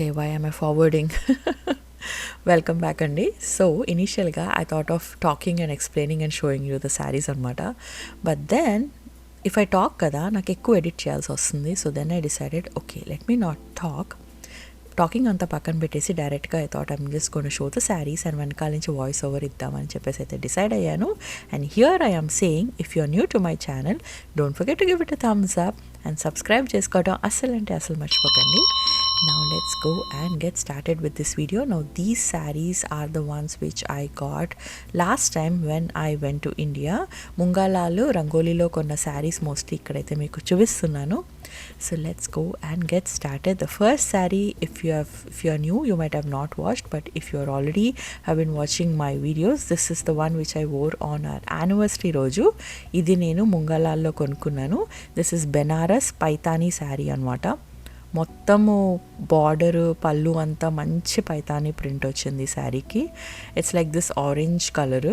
Okay, why am I forwarding? Welcome back, Andy. So, initially, I thought of talking and explaining and showing you the sarees anamata. But then, if I talk kada, నాకు ఎక్కువ edit చేయాల్సి వస్తుంది. So then I decided, okay, let me not talk. Talking అంతా పక్కన పెట్టేసి డైరెక్ట్గా I thought I'm just gonna show the saris and వెనకాల నుంచి వాయిస్ ఓవర్ ఇద్దామని చెప్పేసి అయితే డిసైడ్ అయ్యాను. And here I am saying, if you are new to my channel, don't forget to give it a thumbs up and subscribe చేసుకోవడం అసలు మర్చిపోకండి. Now let's go and get started with this video. Now these sarees are the ones which I got last time when I went to India. Mungalalu Rangolilo konna sarees mostly ikkadaithe meeku chuvistunnanu. So let's go and get started. The first saree, if you are new, you might have not watched, but if you are already have been watching my videos, this is the one which I wore on our anniversary roju. Idi nenu Mungalallo konukunnanu. This is Benaras Paithani saree anamata. మొత్తము border పళ్ళు అంతా మంచి Paithani print వచ్చింది శారీకి. It's like this orange colour.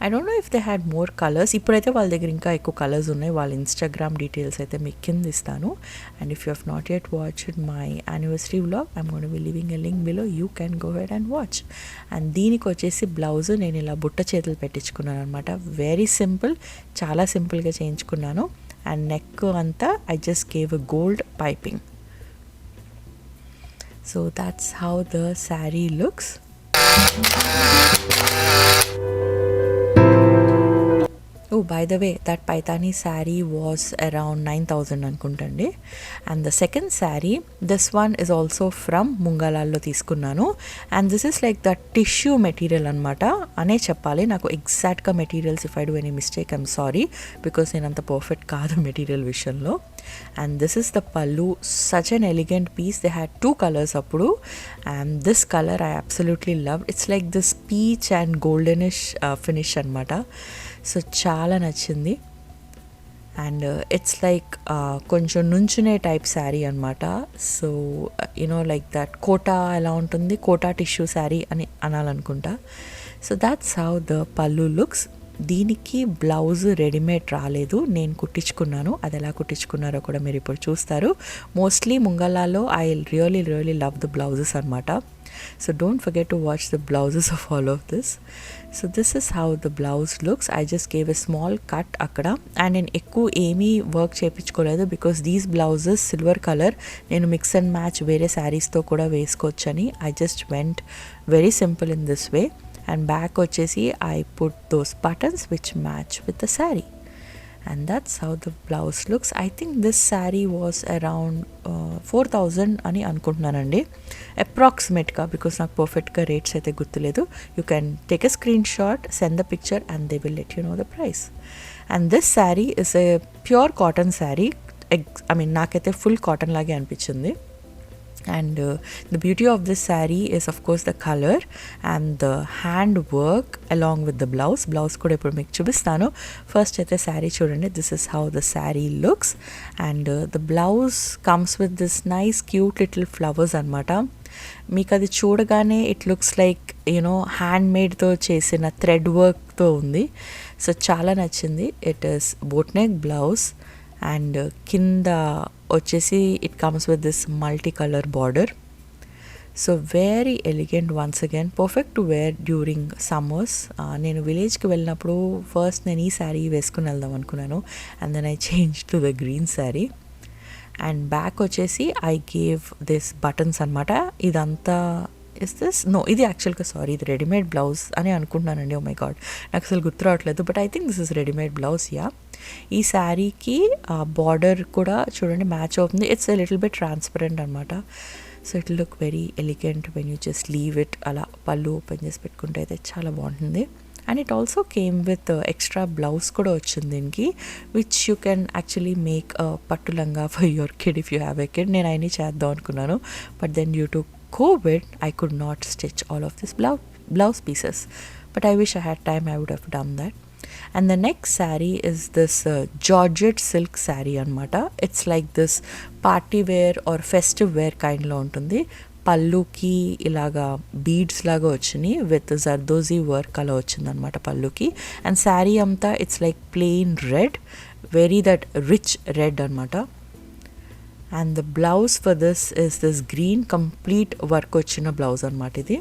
I don't know if they had more colours. ఇప్పుడైతే వాళ్ళ దగ్గర ఇంకా ఎక్కువ కలర్స్ ఉన్నాయి. వాళ్ళ ఇన్స్టాగ్రామ్ డీటెయిల్స్ అయితే మీకు కింద ఇస్తాను. And if you have not yet watched my anniversary vlog, I'm gonna be leaving a link below, you can go head and watch. And దీనికి వచ్చేసి బ్లౌజ్ నేను ఇలా బుట్ట చేతులు పెట్టించుకున్నాను అనమాట. వెరీ సింపుల్, చాలా సింపుల్గా చేయించుకున్నాను. అండ్ నెక్ అంతా I just gave a gold piping. So that's how the saree looks. Oh, by the way, that Paithani saree was around 9,000 అనుకుంటండి. And the second saree, this one is also from Mungalallo తీసుకున్నాను. And this is like the tissue material అనమాట అనే చెప్పాలి. నాకు ఎగ్జాక్ట్గా materials, if I do any mistake I'm sorry, because నేను అంత perfect కాదు material విషయంలో. And this is the pallu, such an elegant piece. They had two colors appudu, and this color I absolutely loved. It's like this peach and goldenish finish anamata. So chaala nachindi. And it's like koncham nunchune type saree anamata. So like that kota ela untundi, kota tissue saree ani analanukunta. So that's how the pallu looks. దీనికి blouse readymade రాలేదు, నేను కుట్టించుకున్నాను. అది ఎలా కుట్టించుకున్నారో కూడా మీరు ఇప్పుడు చూస్తారు. Mostly ముంగలాలో I really love the blouses అనమాట. So don't forget to watch the blouses of all of this. So this is how the blouse looks. I just gave a small cut అక్కడ. అండ్ నేను ఎక్కువ ఏమీ work చేయించుకోలేదు, because these blouses silver colour, నేను mix and match వేరే శారీస్తో కూడా వేసుకోవచ్చని I just went very simple in this way. And back వచ్చేసి I put those buttons which match with the saree. And that's how the blouse looks. I think this saree was around 4,000 అని అనుకుంటున్నానండి అప్రాక్సిమేట్గా, because నాకు పర్ఫెక్ట్గా rates అయితే గుర్తులేదు. You can take a screen shot, send the picture and they will let you know the price. And this sari is a pure cotton sari. నాకైతే full cotton లాగే అనిపించింది. And the beauty of this saree is of course the color and the hand work along with the blouse kuda ippudu meeku chubistanu. First aithe saree chudandi, this is how the saree looks. And the blouse comes with this nice cute little flowers anamata. మీకు అది చూడగానే it looks like hand మేడ్తో చేసిన thread వర్క్తో ఉంది. So చాలా నచ్చింది. It is boat neck blouse and కింద వచ్చేసి it comes with this multi colour border. So very elegant, once again perfect to wear during summers. నేను విలేజ్కి వెళ్ళినప్పుడు ఫస్ట్ నేను ఈ శారీ వేసుకుని వెళ్దాం అనుకున్నాను. And then I change to the green sari. And back వచ్చేసి ఐ గేవ్ దిస్ బటన్స్ అనమాట. ఇదంతా ఇది యాక్చువల్గా ఇది రెడీమేడ్ బ్లౌజ్ అని అనుకుంటున్నానండి. ఓ మై గాడ్, నాకు అసలు గుర్తు రావట్లేదు, but I think this is readymade blouse. Yeah, ఈ శారీకి బార్డర్ కూడా చూడండి మ్యాచ్ అవుతుంది. It's a little bit transparent అనమాట. So it look very elegant when you just leave it. అలా పళ్ళు ఓపెన్ చేసి పెట్టుకుంటే అయితే చాలా బాగుంటుంది. And it also came with extra blouse కూడా వచ్చింది దీనికి, which you can actually make pattu langa for your kid if you have a kid. నేను అయినా చేద్దాం అనుకున్నాను, but then due to COVID, I could not stitch all of this blouse pieces, but I wish I had time, I would have done that. And the next saree is this Georgette silk saree anamata. It's like this party wear or festive wear kind lo untundi. పళ్ళుకి ఇలాగా beads లాగా వచ్చినాయి with zardozi work అలా వచ్చింది అనమాట పళ్ళుకి. And sari అంతా it's like plain red, very that rich red అనమాట. And the blouse for this is this green complete work వచ్చిన బ్లౌజ్ అనమాట ఇది.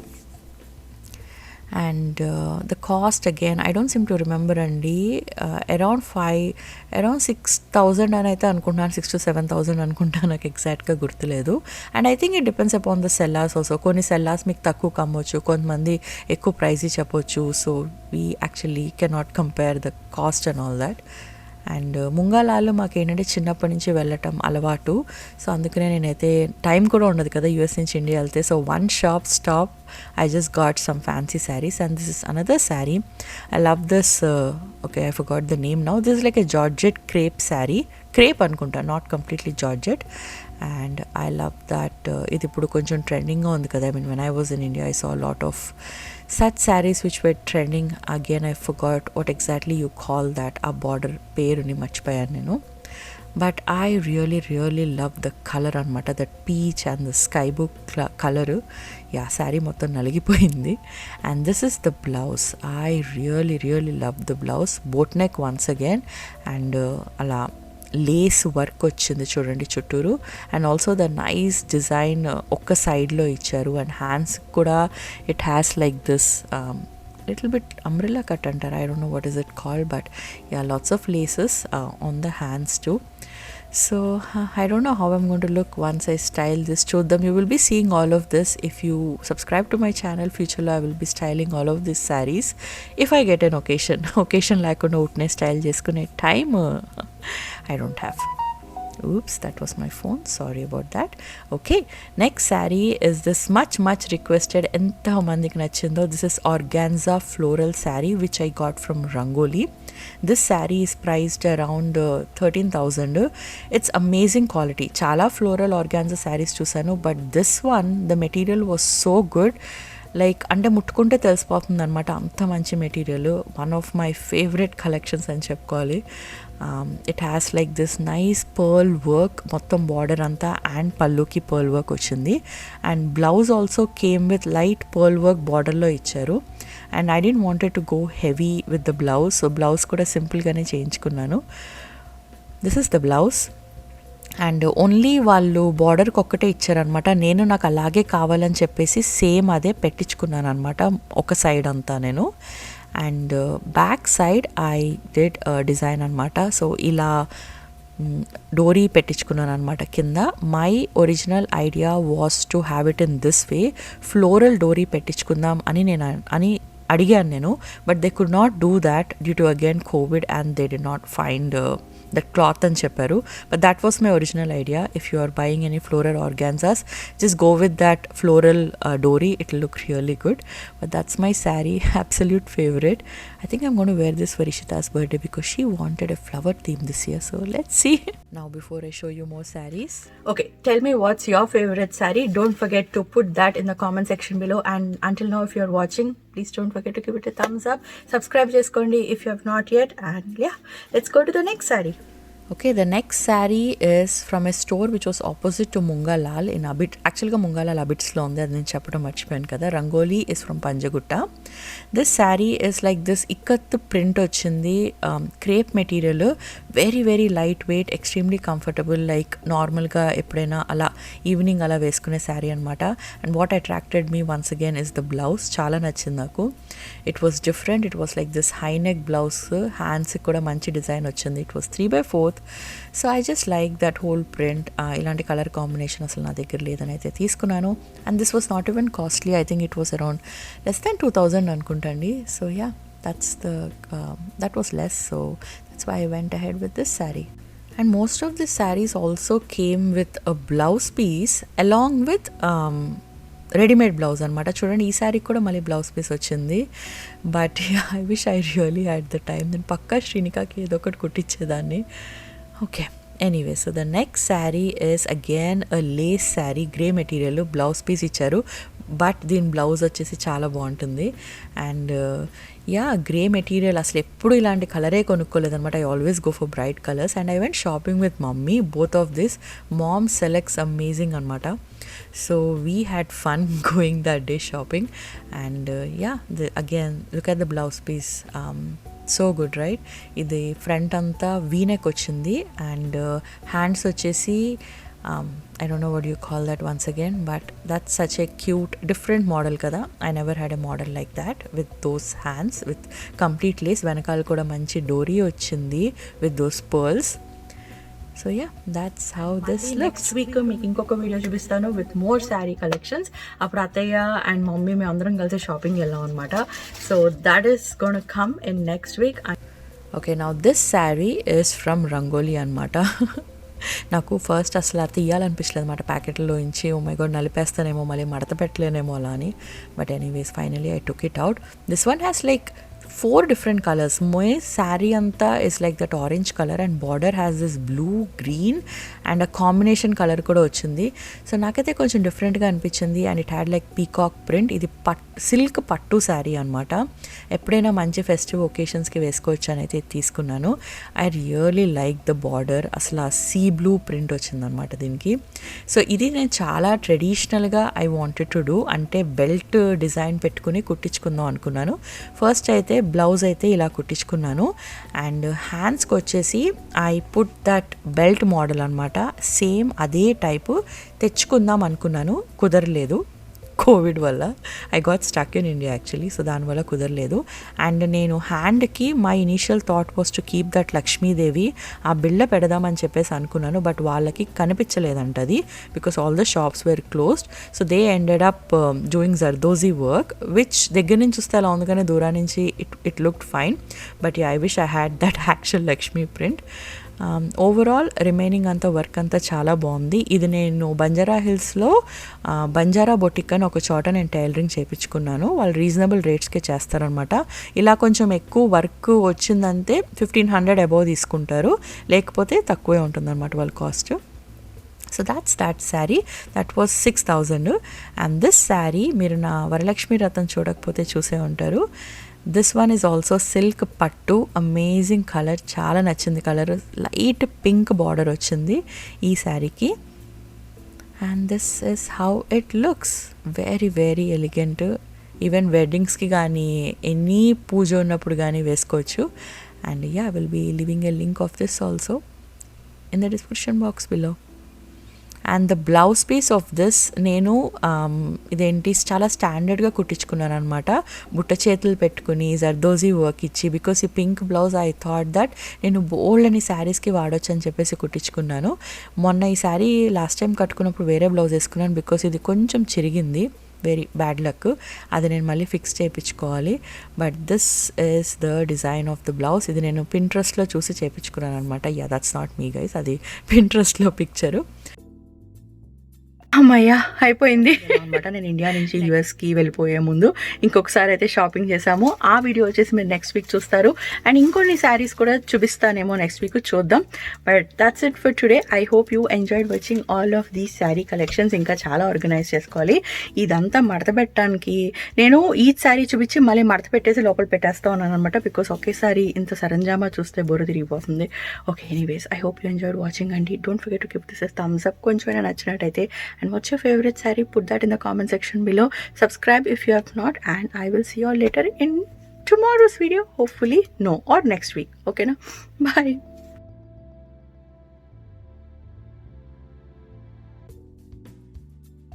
And the cost again I don't seem to remember అండి, అరౌండ్ 6,000 అని అయితే అనుకుంటున్నాను, 6,000 to 7,000 అనుకుంటాను, నాకు ఎగ్జాక్ట్గా గుర్తులేదు. And I think it depends upon the sellers also. కొన్ని సెల్లార్స్ మీకు తక్కువ అమ్మొచ్చు, కొంతమంది ఎక్కువ ప్రైస్ చెప్పొచ్చు. So we actually cannot compare the cost and all that. And ముంగాలాల్లో మాకు ఏంటంటే చిన్నప్పటి నుంచి వెళ్ళటం అలవాటు. సో అందుకనే నేనైతే టైం కూడా ఉండదు కదా యూఎస్ నుంచి ఇండియా వెళ్తే. So one shop stop, I just got some fancy sarees, and this is another saree. I love this. Okay, I forgot the name now. This is like a Georgette crepe saree. Crepe anukunta, not completely Georgette. And I love that. Idi ippudu koncham trending ga undi kada. I mean, when I was in India, I saw a lot of such sarees which were trending. Again, I forgot what exactly you call that. A border peru ni marchipayanu nenu. But I really love the color anamata, that peach and the sky blue color. Yeah, saree mottham naligipoyindi. And this is the blouse. I really love the blouse. Boat neck once again, and ala lace work వచ్చింది చూడండి చుట్టూరు. And also the nice design ఒక్క సైడ్లో ఇచ్చారు. And hands కూడా it has like this little bit umbrella cut antar, I don't know what is it called, but yeah, lots of laces on the hands too. So I don't know how I'm going to look once I style this. Show them. You will be seeing all of this if you subscribe to my channel. Future I will be styling all of these sarees if I get an occasion lekunda utne style cheskune time I don't have. Oops, that was my phone, sorry about that. Okay, next saree is this much requested, enta mandiki nachindo. This is organza floral saree which I got from Rangoli. This saree is priced around 13,000. It's amazing quality. Chala floral organza sarees chusanu, but this one the material was so good. Like అంటే ముట్టుకుంటే తెలిసిపోతుంది అనమాట, అంత మంచి material. One of my favourite collections అని చెప్పుకోవాలి. It has like this nice pearl work, మొత్తం border అంతా, అండ్ పళ్ళుకి పర్ల్ వర్క్ వచ్చింది. And blouse also came with light pearl work బార్డర్లో ఇచ్చారు. And I didn't wanted to go heavy with the blouse, so blouse కూడా సింపుల్గానే చేయించుకున్నాను. This is the blouse. And only వాళ్ళు బార్డర్కి ఒక్కటే ఇచ్చారనమాట. నేను నాకు అలాగే కావాలని చెప్పేసి సేమ్ అదే పెట్టించుకున్నాను అనమాట ఒక సైడ్ అంతా నేను. And back side I did design అనమాట. సో ఇలా డోరీ పెట్టించుకున్నాను అనమాట కింద. My original idea was to have it in this way, floral డోరీ పెట్టించుకుందాం అని అడిగాను నేను. But they could not do that due to again Covid, and they did not find that cloth అని చెప్పారు. But that was my original idea. If you are buying any floral organzas, just go with that floral dory, it will look really good. But that's my saree, absolute favorite. I think I'm going to wear this for Ishita's birthday because she wanted a flower theme this year. So let's see. Now before I show you more sarees, okay, tell me what's your favorite saree. Don't forget to put that in the comment section below. And until now, if you're watching, please don't forget to give it a thumbs up. Subscribe cheskondi if you have not yet. And yeah, let's go to the next saree. Okay, the next saree is from a store which was opposite to Mungalal in Abid. Actually, Mungalal Abidslo undi, adi nenu cheppadu marchipoyanu kada. Rangoli is from Panjagutta. This saree is like this ikat print ochindi, crepe material, very light weight, extremely comfortable, like normal ga eppudaina ala evening ala veskune saree anamata. And what attracted me once again is the blouse. Chala nachindi naku. It was different. It was like this high neck blouse, hands kuda manchi design ochindi. It was 3/4. So I just like that whole print. ఇలాంటి colour combination అసలు నా దగ్గర లేదని అయితే తీసుకున్నాను. And this was not even costly. I think it was around less than 2,000 అనుకుంటండి. So yeah, that was less. So that's why I went ahead with this saree. And most of the sarees also came with a blouse piece along with readymade blouse అనమాట. చూడండి, ఈ శారీ కూడా మళ్ళీ blouse piece వచ్చింది. But I wish I really had the time. నేను పక్కా శ్రీనికాకి ఏదో ఒకటి కుట్టించేదాన్ని. Okay, anyway, so the next sari is again a lace sari, grey material, blouse piece ఇచ్చారు. బట్ దీని బ్లౌజ్ వచ్చేసి చాలా బాగుంటుంది. అండ్ యా, గ్రే మెటీరియల్, అసలు ఎప్పుడు ఇలాంటి కలరే కొనుక్కోలేదనమాట. I always go for bright colours. And I went shopping with mummy. Both of this mom selects amazing అనమాట. So we had fun going that day shopping. And yeah, again, look at the blouse piece. So good, right? ఇది front అంతా V neck వచ్చింది. And hands వచ్చేసి I don't know what you call that once again, but that's such a cute different model kada. I never had a model like that with those hands with complete lace, వెనకాల కూడా మంచి డోరీ వచ్చింది with those pearls. So yeah, that's how this looks. Next week మీకు ఇంకొక video చూపిస్తాను with more saree collections. అప్పుడు అత్తయ్య అండ్ మమ్మీ మేము అందరం కలిసి షాపింగ్ వెళ్ళాం అనమాట. So that is gonna come in next week. Okay, now this saree is from Rangoli అనమాట. నాకు ఫస్ట్ అసలు అది తీయాలనిపించలేదు అనమాట ప్యాకెట్లో నుంచి. ఓ మై గాడ్ నలిపేస్తానేమో మళ్ళీ మడత పెట్టలేనేమో అలా అని. But anyways finally I took it out. This one has like 4 different colors. My saree anta is like that orange color and border has this blue, green and a combination color kuda ochindi. So nakaithe koncham different ga anpichindi and it had like peacock print. Idi silk pattu saree anamata. Eppudaina manchi festive occasions ki veskochu ani aithe తీసుకున్నాను. I really like the border. Asla sea blue print వచ్చింది అనమాట దీనికి. So ఇది నేను చాలా ట్రెడిషనల్గా I wanted to do, అంటే belt design పెట్టుకుని కుట్టించుకుందాం అనుకున్నాను. ఫస్ట్ అయితే బ్లౌజ్ అయితే ఇలా కుట్టించుకున్నాను అండ్ హ్యాండ్స్కి వచ్చేసి I put that belt model అనమాట. సేమ్ అదే టైపు తెచ్చుకుందాం అనుకున్నాను, కుదరలేదు కోవిడ్ వల్ల. I got stuck in India actually, so దానివల్ల కుదరలేదు. అండ్ నేను హ్యాండ్కి my initial thought was to keep that Lakshmidevi ఆ బిళ్ళ పెడదామని చెప్పేసి అనుకున్నాను. బట్ వాళ్ళకి కనిపించలేదంట అది, because all the shops were closed. So they ended up doing zardozi work, which దగ్గర నుంచి చూస్తే అలా ఉంది కానీ దూరం నుంచి it looked fine. But I wish I had that actual Lakshmi print. Overall remaining అంతా వర్క్ అంతా చాలా బాగుంది. ఇది నేను బంజారా హిల్స్లో బంజారా బొటిక్ అని ఒక చోట నేను టైలరింగ్ చేయించుకున్నాను. వాళ్ళు రీజనబుల్ రేట్స్కే చేస్తారనమాట. ఇలా కొంచెం ఎక్కువ వర్క్ వచ్చిందంటే 1500 అబోవ్ తీసుకుంటారు, లేకపోతే తక్కువే ఉంటుందన్నమాట వాళ్ళ కాస్ట్. So that's that sari, that was 6000. And this sari మీరు నా వరలక్ష్మి రథం చూడకపోతే చూసే ఉంటారు. This one is also silk pattu, amazing colour, చాలా నచ్చింది కలర్. లైట్ పింక్ బార్డర్ వచ్చింది ఈ శారీకి. And this is how it looks, very very elegant. Even వెడ్డింగ్స్కి కానీ ఎనీ పూజ ఉన్నప్పుడు కానీ వేసుకోవచ్చు. And yeah, I will be living a link of this also in the description box below. And the blouse piece of this నేను ఇదేంటి చాలా స్టాండర్డ్గా కుట్టించుకున్నాను అనమాట. బుట్ట చేతులు పెట్టుకుని జర్దోజీ వర్క్ ఇచ్చి, బికాస్ ఈ pink blouse I thought that నేను బోల్డ్ అని శారీస్కి వాడొచ్చు అని చెప్పేసి కుట్టించుకున్నాను. మొన్న ఈ శారీ లాస్ట్ టైం కట్టుకున్నప్పుడు వేరే బ్లౌజ్ వేసుకున్నాను, బికాస్ ఇది కొంచెం చిరిగింది, వెరీ బ్యాడ్ లక్. అది నేను మళ్ళీ ఫిక్స్ చేయించుకోవాలి. But this is the design of the blouse. ఇది నేను పింట్రెస్ట్లో చూసి చేయించుకున్నాను అనమాట. Yeah, that's not me guys, అది పింట్రెస్ట్లో పిక్చరు. అమ్మయ్య అయిపోయింది అనమాట. నేను ఇండియా నుంచి యూఎస్కి వెళ్ళిపోయే ముందు ఇంకొకసారి అయితే షాపింగ్ చేసాము. ఆ వీడియో వచ్చేసి మీరు నెక్స్ట్ వీక్ చూస్తారు. అండ్ ఇంకొన్ని శారీస్ కూడా చూపిస్తానేమో నెక్స్ట్ వీక్, చూద్దాం. But that's it for today. I hope you enjoyed watching all of these sari collections. ఇంకా చాలా ఆర్గనైజ్ చేసుకోవాలి. ఇదంతా మడత పెట్టడానికి నేను ఈ శారీ చూపించి మళ్ళీ మడత పెట్టేసి లోపల పెట్టేస్తా ఉన్నాను అనమాట, బికాస్ ఒకేసారి ఇంత సరంజామా చూస్తే బొర తిరిగిపోతుంది. Okay, anyways I hope you enjoyed watching అండి. Don't forget to give this thumbs up కొంచెమైనా నచ్చినట్టయితే. And what's your favorite saree? Put that in the comment section below. Subscribe if you have not, and I will see you all later in tomorrow's video. Hopefully, no, or next week. Okay, na? Bye.